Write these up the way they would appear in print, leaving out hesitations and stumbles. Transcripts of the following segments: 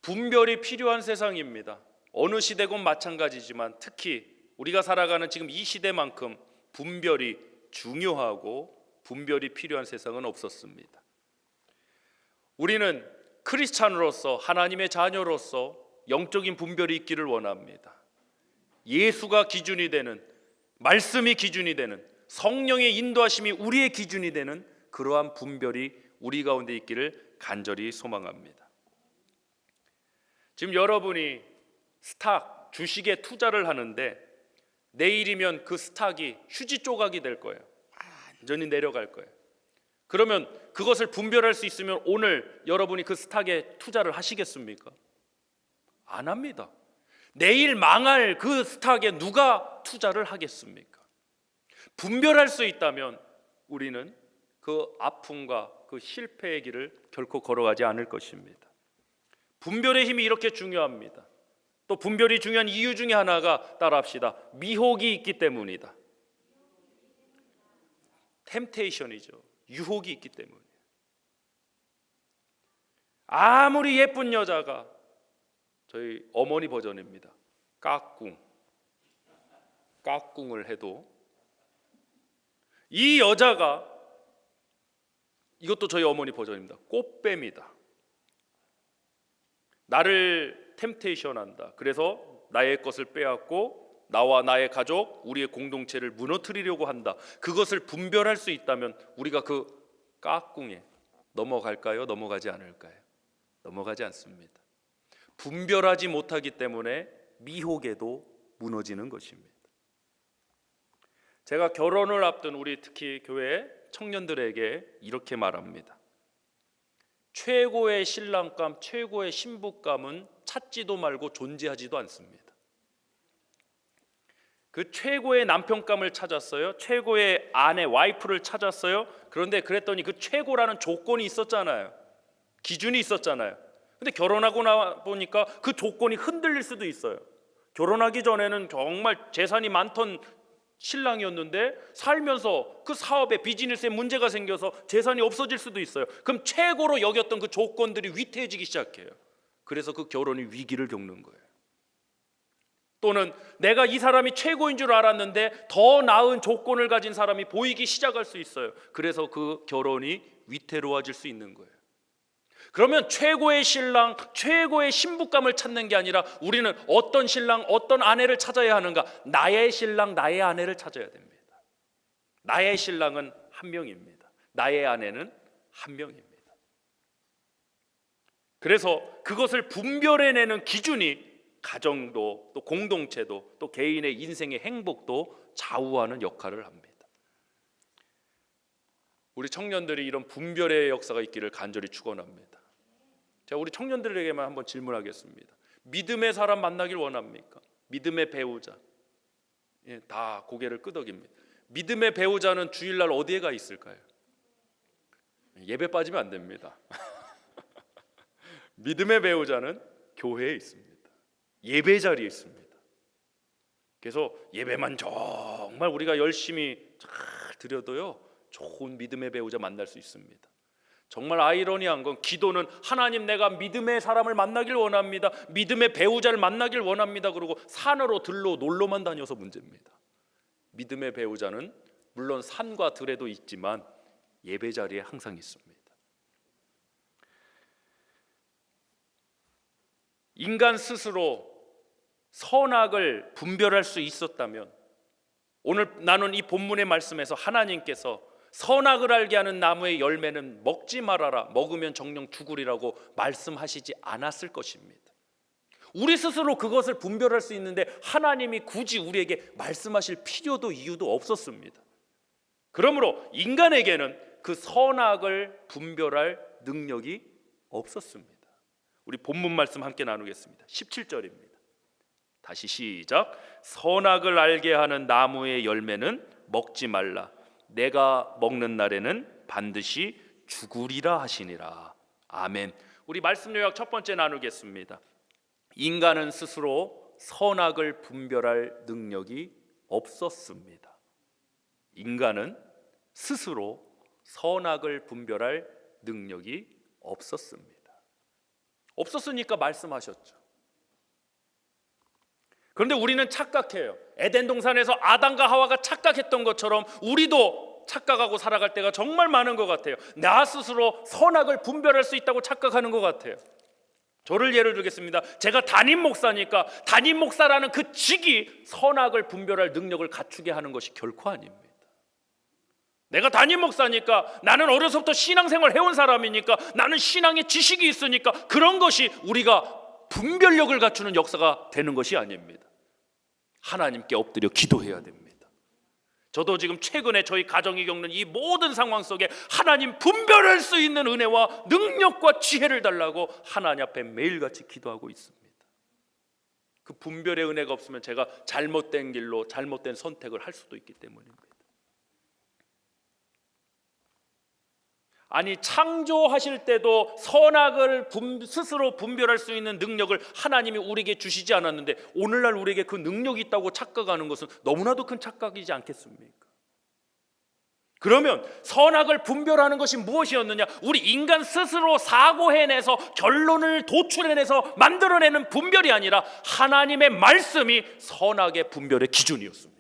분별이 필요한 세상입니다. 어느 시대건 마찬가지지만 특히 우리가 살아가는 지금 이 시대만큼 분별이 중요하고 분별이 필요한 세상은 없었습니다. 우리는 크리스찬으로서, 하나님의 자녀로서 영적인 분별이 있기를 원합니다. 예수가 기준이 되는, 말씀이 기준이 되는, 성령의 인도하심이 우리의 기준이 되는 그러한 분별이 우리 가운데 있기를 간절히 소망합니다. 지금 여러분이 스탁, 주식에 투자를 하는데 내일이면 그 스탁이 휴지 조각이 될 거예요. 완전히 내려갈 거예요. 그러면 그것을 분별할 수 있으면 오늘 여러분이 그 스탁에 투자를 하시겠습니까? 안 합니다. 내일 망할 그 스탁에 누가 투자를 하겠습니까? 분별할 수 있다면 우리는 그 아픔과 그 실패의 길을 결코 걸어가지 않을 것입니다. 분별의 힘이 이렇게 중요합니다. 또 분별이 중요한 이유 중에 하나가, 따라합시다, 미혹이 있기 때문이다. 템테이션이죠. 유혹이 있기 때문이에요. 아무리 예쁜 여자가, 저희 어머니 버전입니다, 깍꿍을 해도 이 여자가, 이것도 저희 어머니 버전입니다, 꽃뱀이다. 나를 템테이션한다. 그래서 나의 것을 빼앗고 나와 나의 가족, 우리의 공동체를 무너뜨리려고 한다. 그것을 분별할 수 있다면 우리가 그 깍꿍에 넘어갈까요? 넘어가지 않을까요? 넘어가지 않습니다. 분별하지 못하기 때문에 미혹에도 무너지는 것입니다. 제가 결혼을 앞둔 우리 특히 교회 청년들에게 이렇게 말합니다. 최고의 신랑감, 최고의 신부감은 찾지도 말고 존재하지도 않습니다. 그 최고의 남편감을 찾았어요. 최고의 아내, 와이프를 찾았어요. 그런데 그랬더니 그 최고라는 조건이 있었잖아요. 기준이 있었잖아요. 근데 결혼하고 나 보니까 그 조건이 흔들릴 수도 있어요. 결혼하기 전에는 정말 재산이 많던 신랑이었는데 살면서 그 사업에, 비즈니스에 문제가 생겨서 재산이 없어질 수도 있어요. 그럼 최고로 여겼던 그 조건들이 위태해지기 시작해요. 그래서 그 결혼이 위기를 겪는 거예요. 또는 내가 이 사람이 최고인 줄 알았는데 더 나은 조건을 가진 사람이 보이기 시작할 수 있어요. 그래서 그 결혼이 위태로워질 수 있는 거예요. 그러면 최고의 신랑, 최고의 신부감을 찾는 게 아니라 우리는 어떤 신랑, 어떤 아내를 찾아야 하는가? 나의 신랑, 나의 아내를 찾아야 됩니다. 나의 신랑은 한 명입니다. 나의 아내는 한 명입니다. 그래서 그것을 분별해내는 기준이 가정도, 또 공동체도, 또 개인의 인생의 행복도 좌우하는 역할을 합니다. 우리 청년들이 이런 분별의 역사가 있기를 간절히 축원합니다. 제가 우리 청년들에게만 한번 질문하겠습니다. 믿음의 사람 만나길 원합니까? 믿음의 배우자. 다 고개를 끄덕입니다. 믿음의 배우자는 주일날 어디에 가 있을까요? 예배 빠지면 안 됩니다. 믿음의 배우자는 교회에 있습니다. 예배 자리에 있습니다. 그래서 예배만 정말 우리가 열심히 잘 드려도요, 좋은 믿음의 배우자 만날 수 있습니다. 정말 아이러니한 건, 기도는 하나님, 내가 믿음의 사람을 만나길 원합니다, 믿음의 배우자를 만나길 원합니다, 그러고 산으로 들로 놀러만 다녀서 문제입니다. 믿음의 배우자는 물론 산과 들에도 있지만 예배 자리에 항상 있습니다. 인간 스스로 선악을 분별할 수 있었다면 오늘 나눈 이 본문의 말씀에서 하나님께서 선악을 알게 하는 나무의 열매는 먹지 말아라, 먹으면 정령 죽으리라고 말씀하시지 않았을 것입니다. 우리 스스로 그것을 분별할 수 있는데 하나님이 굳이 우리에게 말씀하실 필요도 이유도 없었습니다. 그러므로 인간에게는 그 선악을 분별할 능력이 없었습니다. 우리 본문 말씀 함께 나누겠습니다. 17절입니다. 다시 시작. 선악을 알게 하는 나무의 열매는 먹지 말라. 내가 먹는 날에는 반드시 죽으리라 하시니라. 아멘. 우리 말씀 요약 첫 번째 나누겠습니다. 인간은 스스로 선악을 분별할 능력이 없었습니다. 인간은 스스로 선악을 분별할 능력이 없었습니다. 없었으니까 말씀하셨죠. 그런데 우리는 착각해요. 에덴 동산에서 아담과 하와가 착각했던 것처럼 우리도 착각하고 살아갈 때가 정말 많은 것 같아요. 나 스스로 선악을 분별할 수 있다고 착각하는 것 같아요. 저를 예를 들겠습니다. 제가 담임 목사니까 담임 목사라는 그 직이 선악을 분별할 능력을 갖추게 하는 것이 결코 아닙니다. 내가 담임 목사니까, 나는 어려서부터 신앙생활 해온 사람이니까, 나는 신앙의 지식이 있으니까 그런 것이 우리가 분별력을 갖추는 역사가 되는 것이 아닙니다. 하나님께 엎드려 기도해야 됩니다. 저도 지금 최근에 저희 가정이 겪는 이 모든 상황 속에 하나님 분별할 수 있는 은혜와 능력과 지혜를 달라고 하나님 앞에 매일같이 기도하고 있습니다. 그 분별의 은혜가 없으면 제가 잘못된 길로 잘못된 선택을 할 수도 있기 때문입니다. 아니, 창조하실 때도 선악을 스스로 분별할 수 있는 능력을 하나님이 우리에게 주시지 않았는데 오늘날 우리에게 그 능력이 있다고 착각하는 것은 너무나도 큰 착각이지 않겠습니까? 그러면 선악을 분별하는 것이 무엇이었느냐? 우리 인간 스스로 사고해내서 결론을 도출해내서 만들어내는 분별이 아니라 하나님의 말씀이 선악의 분별의 기준이었습니다.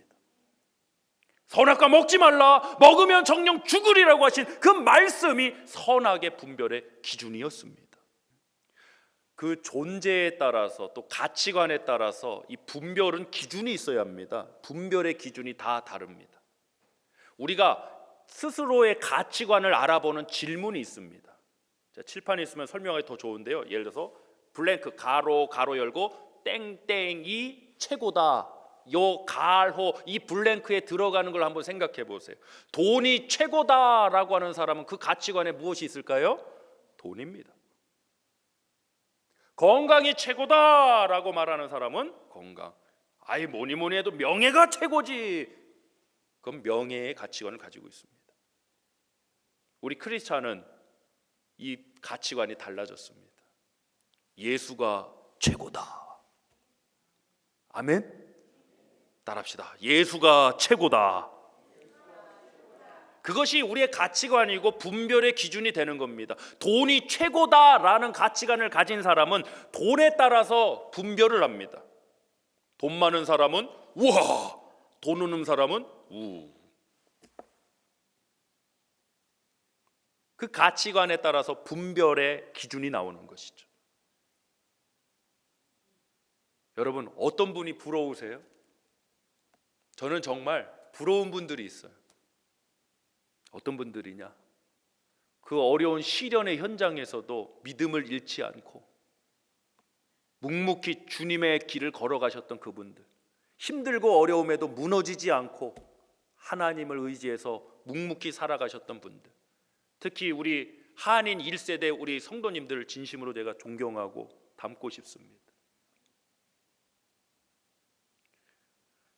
선악과 먹지 말라, 먹으면 정녕 죽으리라고 하신 그 말씀이 선악의 분별의 기준이었습니다. 그 존재에 따라서 또 가치관에 따라서 이 분별은 기준이 있어야 합니다. 분별의 기준이 다 다릅니다. 우리가 스스로의 가치관을 알아보는 질문이 있습니다. 칠판이 있으면 설명하기 더 좋은데요. 예를 들어서 블랭크 가로 열고 땡땡이 최고다. 요 가로 이 블랭크에 들어가는 걸 한번 생각해 보세요. 돈이 최고다라고 하는 사람은 그 가치관에 무엇이 있을까요? 돈입니다. 건강이 최고다라고 말하는 사람은 건강. 아이 뭐니 해도 명예가 최고지. 그건 명예의 가치관을 가지고 있습니다. 우리 크리스찬은 이 가치관이 달라졌습니다. 예수가 최고다. 아멘. 따라합시다. 예수가 최고다. 그것이 우리의 가치관이고 분별의 기준이 되는 겁니다. 돈이 최고다라는 가치관을 가진 사람은 돈에 따라서 분별을 합니다. 돈 많은 사람은 우와, 돈 없는 사람은 우. 그 가치관에 따라서 분별의 기준이 나오는 것이죠. 여러분, 어떤 분이 부러우세요? 저는 정말 부러운 분들이 있어요. 어떤 분들이냐? 그 어려운 시련의 현장에서도 믿음을 잃지 않고 묵묵히 주님의 길을 걸어가셨던 그분들, 힘들고 어려움에도 무너지지 않고 하나님을 의지해서 묵묵히 살아가셨던 분들, 특히 우리 한인 1세대 우리 성도님들을 진심으로 제가 존경하고 닮고 싶습니다.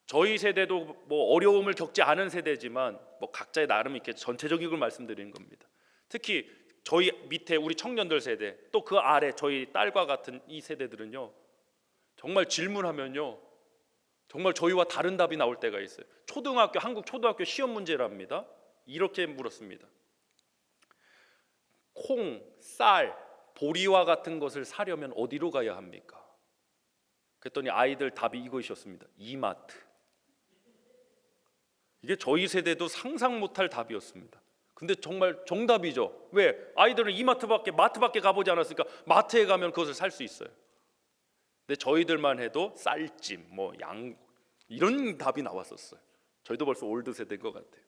저희 세대도 뭐 어려움을 겪지 않은 세대지만 뭐 각자의 나름 이렇게 전체적인 걸 말씀드리는 겁니다. 특히 저희 밑에 우리 청년들 세대, 또 그 아래 저희 딸과 같은 이 세대들은요, 정말 질문하면요 정말 저희와 다른 답이 나올 때가 있어요. 한국 초등학교 시험 문제랍니다. 이렇게 물었습니다. 콩, 쌀, 보리와 같은 것을 사려면 어디로 가야 합니까? 그랬더니 아이들 답이 이것이었습니다. 이마트. 이게 저희 세대도 상상 못할 답이었습니다. 근데 정말 정답이죠. 왜? 아이들은 마트밖에 가보지 않았으니까 마트에 가면 그것을 살 수 있어요. 근데 저희들만 해도 쌀찜, 양 이런 답이 나왔었어요. 저희도 벌써 올드 세대인 것 같아요.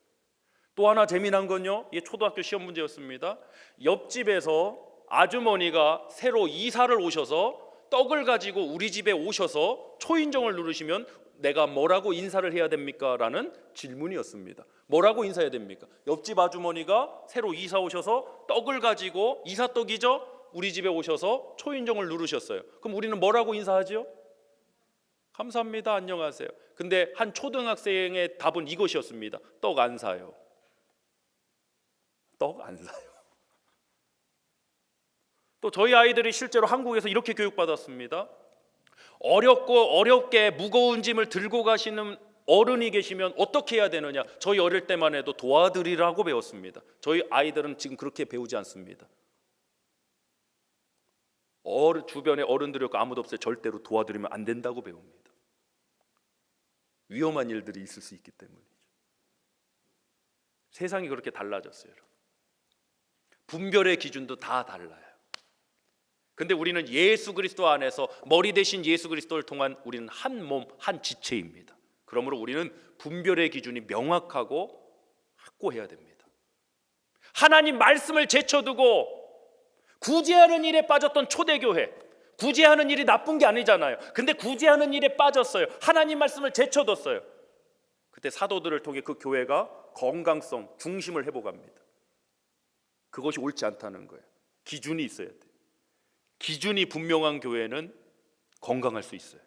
또 하나 재미난 건요, 이게 초등학교 시험 문제였습니다. 옆집에서 아주머니가 새로 이사를 오셔서 떡을 가지고 우리 집에 오셔서 초인종을 누르시면 내가 뭐라고 인사를 해야 됩니까? 라는 질문이었습니다. 뭐라고 인사해야 됩니까? 옆집 아주머니가 새로 이사 오셔서 떡을 가지고, 이사떡이죠? 우리 집에 오셔서 초인종을 누르셨어요. 그럼 우리는 뭐라고 인사하죠? 감사합니다, 안녕하세요. 근데 한 초등학생의 답은 이것이었습니다. 떡 안 사요. 떡 안 사요. 또 저희 아이들이 실제로 한국에서 이렇게 교육받았습니다. 어렵게 무거운 짐을 들고 가시는 어른이 계시면 어떻게 해야 되느냐? 저희 어릴 때만 해도 도와드리라고 배웠습니다. 저희 아이들은 지금 그렇게 배우지 않습니다. 주변에 어른들이 아무도 없어요. 절대로 도와드리면 안 된다고 배웁니다. 위험한 일들이 있을 수 있기 때문이죠. 세상이 그렇게 달라졌어요. 분별의 기준도 다 달라요. 근데 우리는 예수 그리스도 안에서 머리 대신 예수 그리스도를 통한 우리는 한 몸, 한 지체입니다. 그러므로 우리는 분별의 기준이 명확하고 확고해야 됩니다. 하나님 말씀을 제쳐두고 구제하는 일에 빠졌던 초대교회, 구제하는 일이 나쁜 게 아니잖아요. 근데 구제하는 일에 빠졌어요. 하나님 말씀을 제쳐뒀어요. 그때 사도들을 통해 그 교회가 건강성, 중심을 회복합니다. 그것이 옳지 않다는 거예요. 기준이 있어야 돼요. 기준이 분명한 교회는 건강할 수 있어요.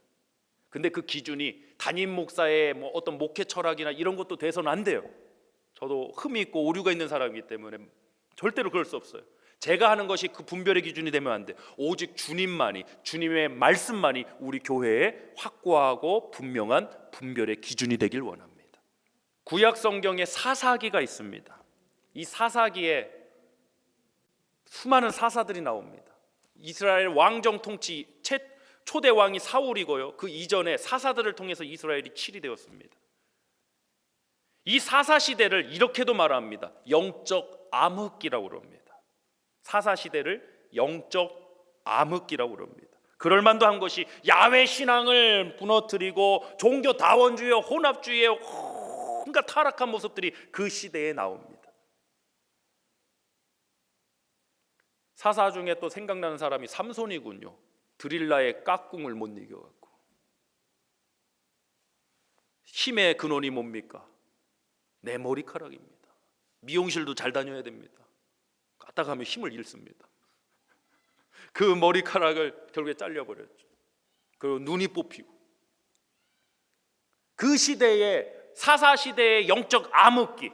근데 그 기준이 담임 목사의 어떤 목회 철학이나 이런 것도 돼서는 안 돼요. 저도 흠이 있고 오류가 있는 사람이기 때문에 절대로 그럴 수 없어요. 제가 하는 것이 그 분별의 기준이 되면 안 돼. 오직 주님만이, 주님의 말씀만이 우리 교회에 확고하고 분명한 분별의 기준이 되길 원합니다. 구약 성경에 사사기가 있습니다. 이 사사기에 수많은 사사들이 나옵니다. 이스라엘 왕정 통치 초대 왕이 사울이고요. 그 이전에 사사들을 통해서 이스라엘이 치리되었습니다. 이 사사 시대를 이렇게도 말합니다. 영적 암흑기라고 그럽니다. 사사 시대를 영적 암흑기라고 그럽니다. 그럴 만도 한 것이 야훼 신앙을 무너뜨리고 종교 다원주의, 혼합주의의 온갖 타락한 모습들이 그 시대에 나옵니다. 사사 중에 또 생각나는 사람이 삼손이군요. 드릴라의 깍꿍을 못 이겨갖고. 힘의 근원이 뭡니까? 내 머리카락입니다. 미용실도 잘 다녀야 됩니다. 까딱하면 힘을 잃습니다. 그 머리카락을 결국에 잘려버렸죠. 그리고 눈이 뽑히고. 그 시대의 사사 시대의 영적 암흑기.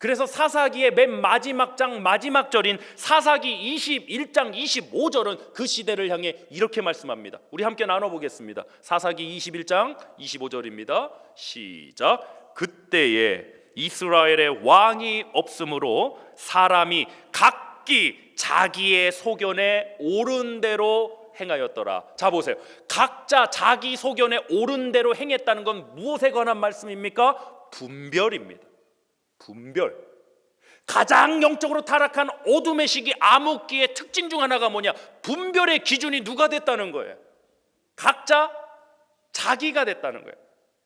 그래서 사사기의 맨 마지막 장 마지막 절인 사사기 21장 25절은 그 시대를 향해 이렇게 말씀합니다. 우리 함께 나눠보겠습니다. 사사기 21장 25절입니다. 시작. 그때에 이스라엘의 왕이 없으므로 사람이 각기 자기의 소견에 옳은 대로 행하였더라. 자 보세요. 각자 자기 소견에 옳은 대로 행했다는 건 무엇에 관한 말씀입니까? 분별입니다. 분별. 가장 영적으로 타락한 어둠의 시기 암흑기의 특징 중 하나가 뭐냐? 분별의 기준이 누가 됐다는 거예요? 각자 자기가 됐다는 거예요.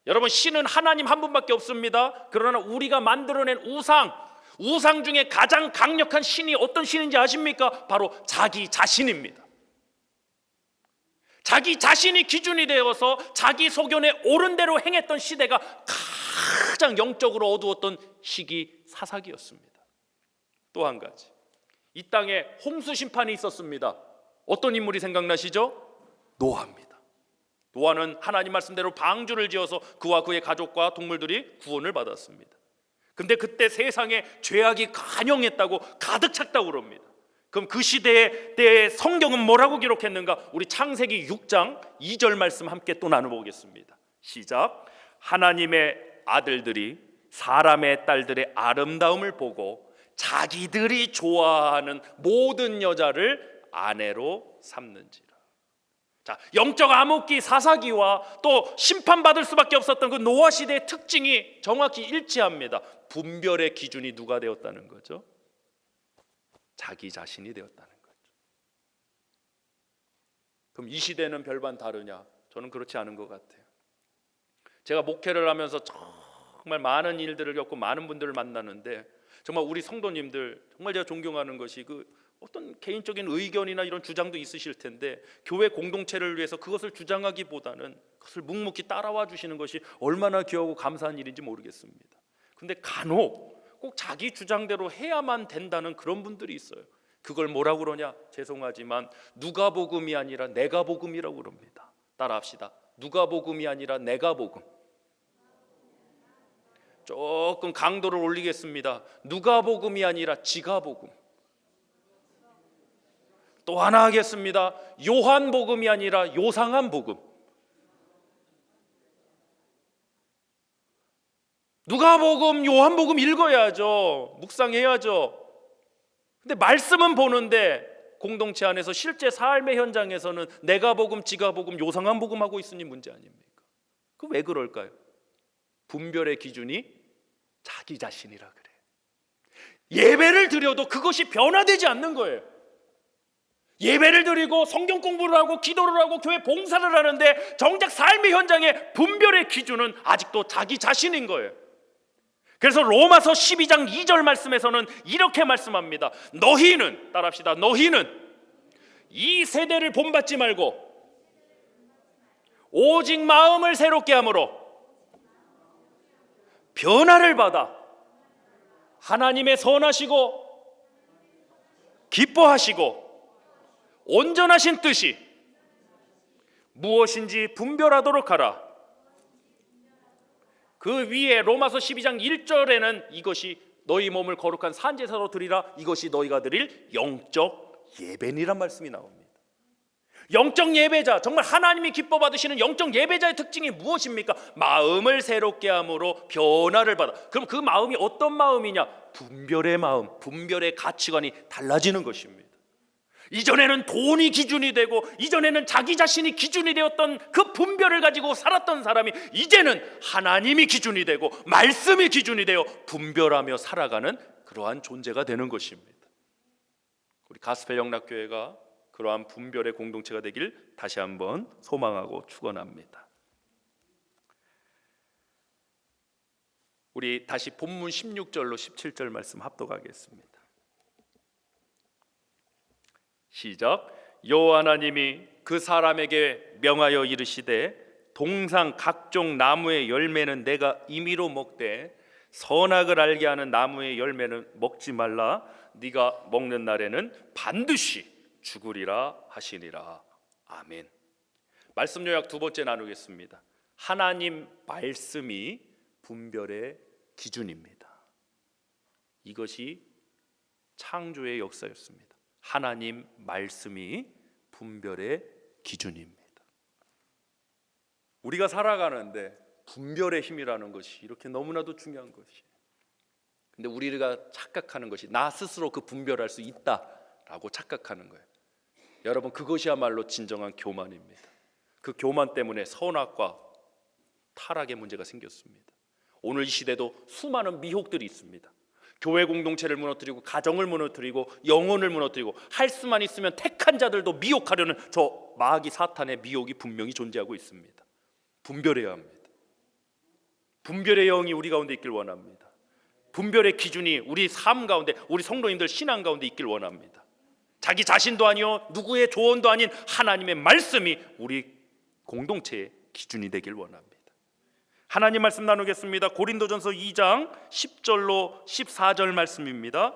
여러분, 신은 하나님 한 분밖에 없습니다. 그러나 우리가 만들어낸 우상 중에 가장 강력한 신이 어떤 신인지 아십니까? 바로 자기 자신입니다. 자기 자신이 기준이 되어서 자기 소견에 옳은 대로 행했던 시대가 가장 영적으로 어두웠던 시기 사사기였습니다. 또 한 가지, 이 땅에 홍수 심판이 있었습니다. 어떤 인물이 생각나시죠? 노아입니다. 노아는 하나님 말씀대로 방주를 지어서 그와 그의 가족과 동물들이 구원을 받았습니다. 근데 그때 세상에 죄악이 간영했다고 가득 찼다고 그럽니다. 그럼 그 시대의 성경은 뭐라고 기록했는가? 우리 창세기 6장 2절 말씀 함께 또 나눠보겠습니다. 시작. 하나님의 아들들이 사람의 딸들의 아름다움을 보고 자기들이 좋아하는 모든 여자를 아내로 삼는지라. 자, 영적 암흑기 사사기와 또 심판받을 수밖에 없었던 그 노아 시대의 특징이 정확히 일치합니다. 분별의 기준이 누가 되었다는 거죠? 자기 자신이 되었다는 거죠. 그럼 이 시대는 별반 다르냐? 저는 그렇지 않은 것 같아요. 제가 목회를 하면서 정말 많은 일들을 겪고 많은 분들을 만나는데 정말 우리 성도님들 정말 제가 존경하는 것이 그 어떤 개인적인 의견이나 이런 주장도 있으실 텐데 교회 공동체를 위해서 그것을 주장하기보다는 그것을 묵묵히 따라와 주시는 것이 얼마나 귀하고 감사한 일인지 모르겠습니다. 근데 간혹 꼭 자기 주장대로 해야만 된다는 그런 분들이 있어요. 그걸 뭐라고 그러냐? 죄송하지만 누가복음이 아니라 내가복음이라고 그럽니다. 따라합시다. 누가복음이 아니라 내가복음. 조금 강도를 올리겠습니다. 누가복음이 아니라 지가복음. 또 하나 하겠습니다. 요한복음이 아니라 요상한복음. 누가복음, 요한복음 읽어야죠. 묵상해야죠. 근데 말씀은 보는데 공동체 안에서 실제 삶의 현장에서는 내가 복음, 지가 복음, 요상한 복음하고 있으니 문제 아닙니까? 그 왜 그럴까요? 분별의 기준이 자기 자신이라 그래. 예배를 드려도 그것이 변화되지 않는 거예요. 예배를 드리고 성경 공부를 하고 기도를 하고 교회 봉사를 하는데 정작 삶의 현장의 분별의 기준은 아직도 자기 자신인 거예요. 그래서 로마서 12장 2절 말씀에서는 이렇게 말씀합니다. 너희는, 따라합시다. 너희는 이 세대를 본받지 말고 오직 마음을 새롭게 함으로 변화를 받아 하나님의 선하시고 기뻐하시고 온전하신 뜻이 무엇인지 분별하도록 하라. 그 위에 로마서 12장 1절에는 이것이 너희 몸을 거룩한 산제사로 드리라, 이것이 너희가 드릴 영적 예배니란 말씀이 나옵니다. 영적 예배자, 정말 하나님이 기뻐 받으시는 영적 예배자의 특징이 무엇입니까? 마음을 새롭게 함으로 변화를 받아. 그럼 그 마음이 어떤 마음이냐? 분별의 마음, 분별의 가치관이 달라지는 것입니다. 이전에는 돈이 기준이 되고 이전에는 자기 자신이 기준이 되었던 그 분별을 가지고 살았던 사람이 이제는 하나님이 기준이 되고 말씀이 기준이 되어 분별하며 살아가는 그러한 존재가 되는 것입니다. 우리 가스펠 영락교회가 그러한 분별의 공동체가 되길 다시 한번 소망하고 축원합니다. 우리 다시 본문 16절로 17절 말씀 합독하겠습니다. 시작. 여호와 하나님이 그 사람에게 명하여 이르시되 동상 각종 나무의 열매는 내가 임의로 먹되 선악을 알게 하는 나무의 열매는 먹지 말라. 네가 먹는 날에는 반드시 죽으리라 하시니라. 아멘. 말씀 요약 두 번째 나누겠습니다. 하나님 말씀이 분별의 기준입니다. 이것이 창조의 역사였습니다. 하나님 말씀이 분별의 기준입니다. 우리가 살아가는데 분별의 힘이라는 것이 이렇게 너무나도 중요한 것이에요. 근데 우리가 착각하는 것이 나 스스로 그 분별할 수 있다라고 착각하는 거예요. 여러분, 그것이야말로 진정한 교만입니다. 그 교만 때문에 선악과 타락의 문제가 생겼습니다. 오늘 이 시대도 수많은 미혹들이 있습니다. 교회 공동체를 무너뜨리고 가정을 무너뜨리고 영혼을 무너뜨리고 할 수만 있으면 택한 자들도 미혹하려는 저 마귀 사탄의 미혹이 분명히 존재하고 있습니다. 분별해야 합니다. 분별의 영이 우리 가운데 있길 원합니다. 분별의 기준이 우리 삶 가운데, 우리 성도님들 신앙 가운데 있길 원합니다. 자기 자신도 아니요 누구의 조언도 아닌 하나님의 말씀이 우리 공동체의 기준이 되길 원합니다. 하나님 말씀 나누겠습니다. 고린도전서 2장 10절로 14절 말씀입니다.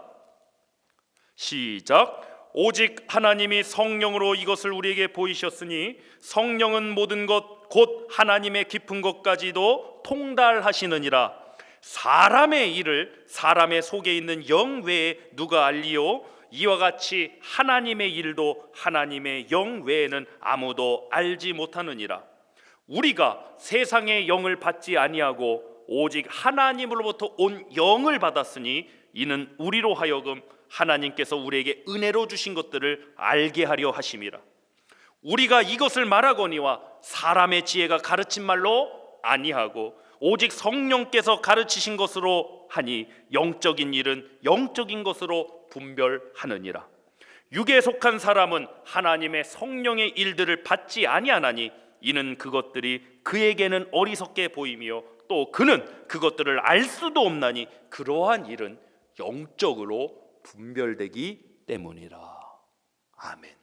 시작. 오직 하나님이 성령으로 이것을 우리에게 보이셨으니 성령은 모든 것 곧 하나님의 깊은 것까지도 통달하시느니라. 사람의 일을 사람의 속에 있는 영 외에 누가 알리요? 이와 같이 하나님의 일도 하나님의 영 외에는 아무도 알지 못하느니라. 우리가 세상의 영을 받지 아니하고 오직 하나님으로부터 온 영을 받았으니 이는 우리로 하여금 하나님께서 우리에게 은혜로 주신 것들을 알게 하려 하심이라. 우리가 이것을 말하거니와 사람의 지혜가 가르친 말로 아니하고 오직 성령께서 가르치신 것으로 하니 영적인 일은 영적인 것으로 분별하느니라. 육에 속한 사람은 하나님의 성령의 일들을 받지 아니하나니 이는 그것들이 그에게는 어리석게 보이며 또 그는 그것들을 알 수도 없나니 그러한 일은 영적으로 분별되기 때문이라. 아멘.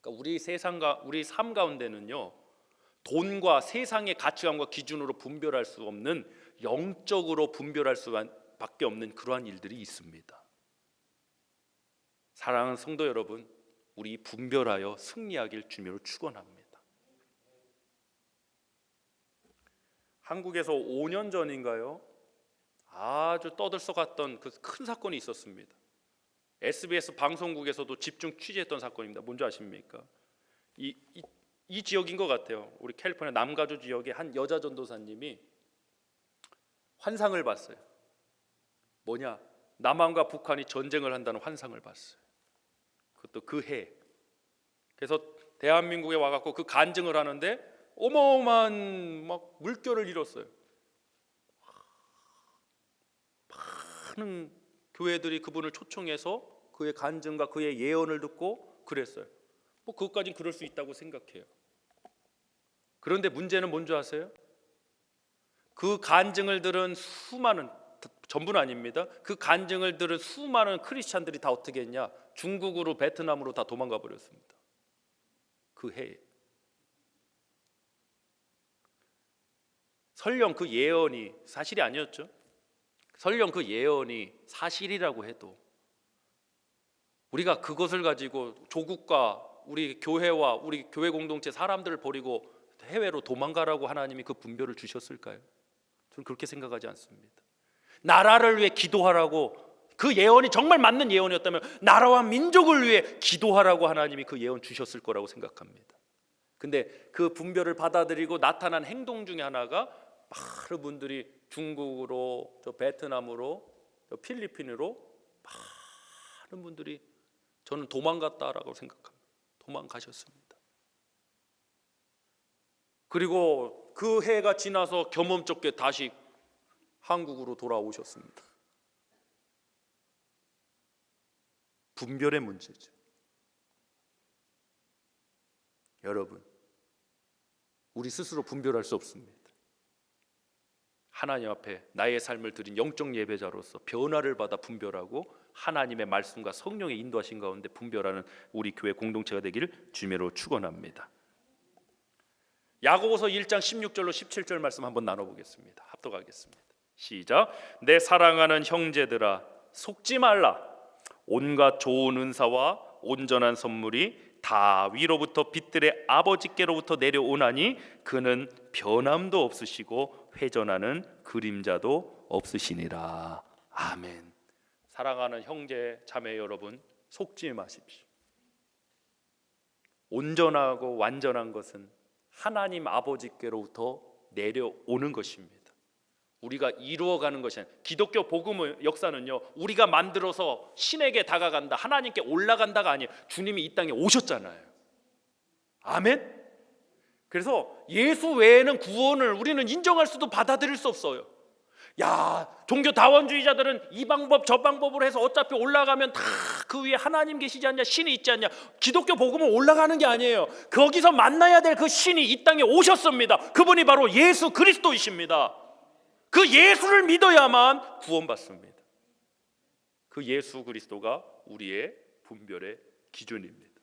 그러니까 우리 세상과 우리 삶 가운데는요, 돈과 세상의 가치관과 기준으로 분별할 수 없는, 영적으로 분별할 수밖에 없는 그러한 일들이 있습니다. 사랑하는 성도 여러분, 우리 분별하여 승리하길 주님으로 축원합니다. 한국에서 5년 전인가요? 아주 떠들썩했던 그 큰 사건이 있었습니다. SBS 방송국에서도 집중 취재했던 사건입니다. 뭔지 아십니까? 이 지역인 것 같아요. 우리 캘리포니아 남가주 지역의 한 여자 전도사님이 환상을 봤어요. 뭐냐? 남한과 북한이 전쟁을 한다는 환상을 봤어요. 그것도 그 해. 그래서 대한민국에 와갖고 그 간증을 하는데 어마어마한 막 물결을 일었어요. 많은 교회들이 그분을 초청해서 그의 간증과 그의 예언을 듣고 그랬어요. 뭐 그것까진 그럴 수 있다고 생각해요. 그런데 문제는 뭔지 아세요? 그 간증을 들은 수많은, 전부는 아닙니다. 그 간증을 들은 수많은 크리스찬들이 다 어떻게 했냐? 중국으로, 베트남으로 다 도망가 버렸습니다. 그 해에. 설령 그 예언이 사실이 아니었죠. 설령 그 예언이 사실이라고 해도 우리가 그것을 가지고 조국과 우리 교회와 우리 교회 공동체 사람들을 버리고 해외로 도망가라고 하나님이 그 분별을 주셨을까요? 저는 그렇게 생각하지 않습니다. 나라를 위해 기도하라고, 그 예언이 정말 맞는 예언이었다면 나라와 민족을 위해 기도하라고 하나님이 그 예언 주셨을 거라고 생각합니다. 근데 그 분별을 받아들이고 나타난 행동 중에 하나가 많은 분들이 중국으로, 저 베트남으로, 저 필리핀으로 많은 분들이 저는 도망갔다라고 생각합니다. 도망가셨습니다. 그리고 그 해가 지나서 겸엄쩍게 다시 한국으로 돌아오셨습니다. 분별의 문제죠. 여러분, 우리 스스로 분별할 수 없습니다. 하나님 앞에 나의 삶을 드린 영적 예배자로서 변화를 받아 분별하고 하나님의 말씀과 성령의 인도하신 가운데 분별하는 우리 교회 공동체가 되기를 주님으로 축원합니다. 야고보서 1장 16절로 17절 말씀 한번 나눠보겠습니다. 합독하겠습니다. 시작. 내 사랑하는 형제들아, 속지 말라. 온갖 좋은 은사와 온전한 선물이 다 위로부터 빛들의 아버지께로부터 내려오나니 그는 변함도 없으시고 회전하는 그림자도 없으시니라. 아멘. 사랑하는 형제 자매 여러분, 속지 마십시오. 온전하고 완전한 것은 하나님 아버지께로부터 내려오는 것입니다. 우리가 이루어가는 것이 아니라, 기독교 복음의 역사는요, 우리가 만들어서 신에게 다가간다, 하나님께 올라간다가 아니에요. 주님이 이 땅에 오셨잖아요. 아멘. 그래서 예수 외에는 구원을 우리는 인정할 수도 받아들일 수 없어요. 야, 종교 다원주의자들은 이 방법 저 방법으로 해서 어차피 올라가면 다 그 위에 하나님 계시지 않냐, 신이 있지 않냐. 기독교 복음은 올라가는 게 아니에요. 거기서 만나야 될 그 신이 이 땅에 오셨습니다. 그분이 바로 예수 그리스도이십니다. 그 예수를 믿어야만 구원받습니다. 그 예수 그리스도가 우리의 분별의 기준입니다.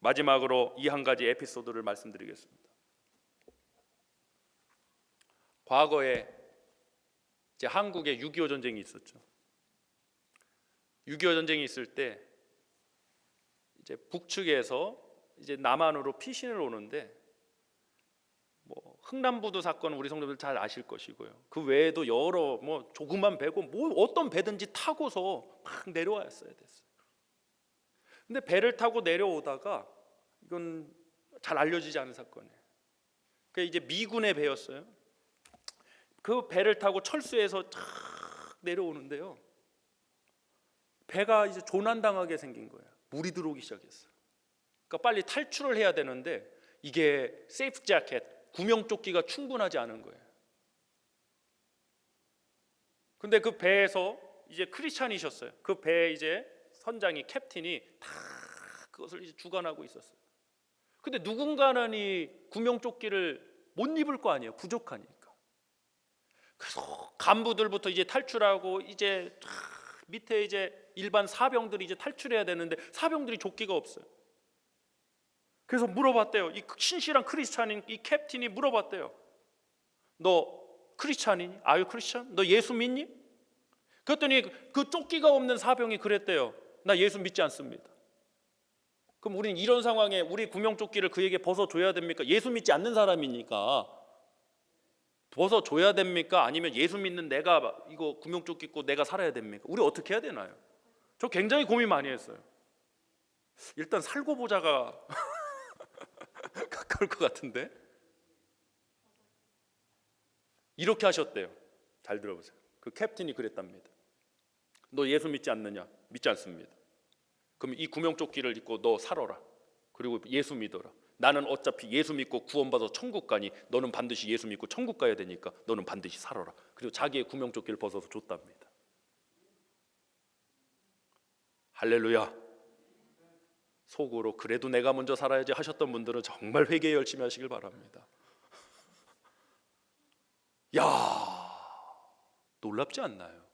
마지막으로 이 한 가지 에피소드를 말씀드리겠습니다. 과거에 이제 한국에 6.25 전쟁이 있었죠. 6.25 전쟁이 있을 때 이제 북측에서 이제 남한으로 피신을 오는데, 뭐 흥남부두 사건은 우리 성도들 잘 아실 것이고요. 그 외에도 여러 뭐 조그만 배고 뭐 어떤 배든지 타고서 막 내려왔어야 됐어요. 근데 배를 타고 내려오다가, 이건 잘 알려지지 않은 사건이에요. 그게 이제 미군의 배였어요. 그 배를 타고 철수해서 쫙 내려오는데요, 배가 이제 조난당하게 생긴 거예요. 물이 들어오기 시작했어요. 그러니까 빨리 탈출을 해야 되는데 이게 세이프 자켓, 구명조끼가 충분하지 않은 거예요. 근데 그 배에서 이제 크리스찬이셨어요. 그 배 이제 선장이, 캡틴이 다 그것을 이제 주관하고 있었어요. 근데 누군가는 이 구명조끼를 못 입을 거 아니에요. 부족하니까. 그래서 간부들부터 이제 탈출하고 이제 밑에 이제 일반 사병들이 이제 탈출해야 되는데 사병들이 조끼가 없어요. 그래서 물어봤대요. 이 신실한 크리스찬인 이 캡틴이 물어봤대요. 너 크리스찬이니? 아유 크리스찬? 너 예수 믿니? 그랬더니 그 조끼가 없는 사병이 그랬대요. 나 예수 믿지 않습니다. 그럼 우리는 이런 상황에 우리 구명조끼를 그에게 벗어줘야 됩니까? 예수 믿지 않는 사람이니까 벗어줘야 됩니까? 아니면 예수 믿는 내가 이거 구명조끼 입고 내가 살아야 됩니까? 우리 어떻게 해야 되나요? 저 굉장히 고민 많이 했어요. 일단 살고 보자가 가까울 것 같은데. 이렇게 하셨대요. 잘 들어보세요. 그 캡틴이 그랬답니다. 너 예수 믿지 않느냐? 믿지 않습니다. 그럼 이 구명조끼를 입고 너 살아라. 그리고 예수 믿어라. 나는 어차피 예수 믿고 구원받아 천국 가니 너는 반드시 예수 믿고 천국 가야 되니까 너는 반드시 살아라. 그리고 자기의 구명조끼를 벗어서 줬답니다. 할렐루야. 속으로 그래도 내가 먼저 살아야지 하셨던 분들은 정말 회개 열심히 하시길 바랍니다. 야, 놀랍지 않나요?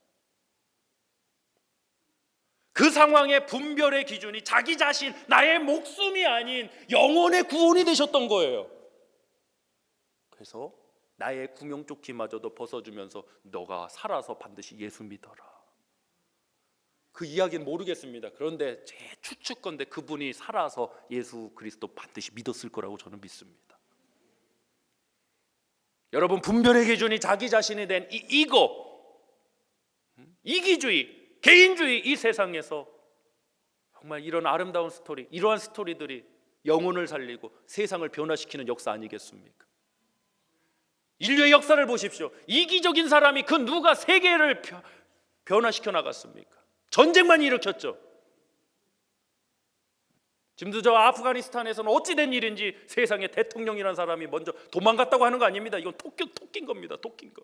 그 상황의 분별의 기준이 자기 자신, 나의 목숨이 아닌 영혼의 구원이 되셨던 거예요. 그래서 나의 구명조끼마저도 벗어주면서 너가 살아서 반드시 예수 믿어라. 그 이야기는 모르겠습니다. 그런데 제 추측건데 그분이 살아서 예수 그리스도 반드시 믿었을 거라고 저는 믿습니다. 여러분, 분별의 기준이 자기 자신이 된 이 이거, 이기주의, 개인주의, 이 세상에서 정말 이런 아름다운 스토리, 이러한 스토리들이 영혼을 살리고 세상을 변화시키는 역사 아니겠습니까? 인류의 역사를 보십시오. 이기적인 사람이 그 누가 세계를 변화시켜 나갔습니까? 전쟁만 일으켰죠. 지금도 저 아프가니스탄에서는 어찌 된 일인지 세상에 대통령이라는 사람이 먼저 도망갔다고 하는 거 아닙니다. 이건 토낀 겁니다. 토낀 거.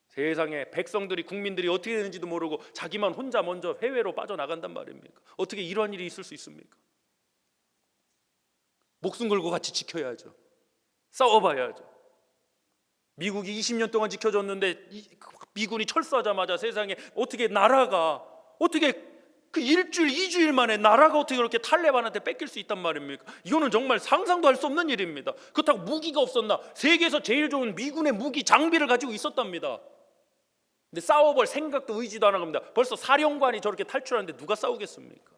세상에 백성들이, 국민들이 어떻게 되는지도 모르고 자기만 혼자 먼저 해외로 빠져나간단 말입니까? 어떻게 이러한 일이 있을 수 있습니까? 목숨 걸고 같이 지켜야죠. 싸워봐야죠. 미국이 20년 동안 지켜줬는데 미군이 철수하자마자 세상에 어떻게 나라가, 어떻게 그 일주일, 2주일 만에 나라가 어떻게 그렇게 탈레반한테 뺏길 수 있단 말입니까? 이거는 정말 상상도 할 수 없는 일입니다. 그렇다고 무기가 없었나? 세계에서 제일 좋은 미군의 무기, 장비를 가지고 있었답니다. 근데 싸워볼 생각도 의지도 안 한 겁니다. 벌써 사령관이 저렇게 탈출하는데 누가 싸우겠습니까?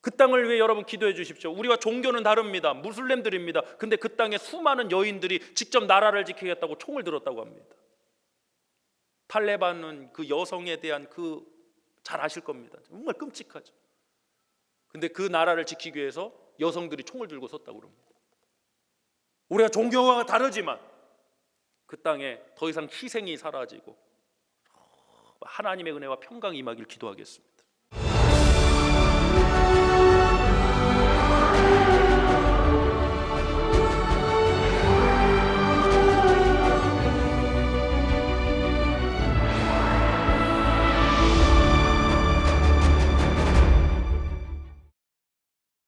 그 땅을 위해 여러분 기도해 주십시오. 우리와 종교는 다릅니다. 무슬림들입니다. 근데 그 땅에 수많은 여인들이 직접 나라를 지키겠다고 총을 들었다고 합니다. 탈레반은 그 여성에 대한 잘 아실 겁니다. 정말 끔찍하죠. 근데 그 나라를 지키기 위해서 여성들이 총을 들고 섰다고 그럽니다. 우리가 종교가 다르지만 그 땅에 더 이상 희생이 사라지고 하나님의 은혜와 평강이 임하길 기도하겠습니다.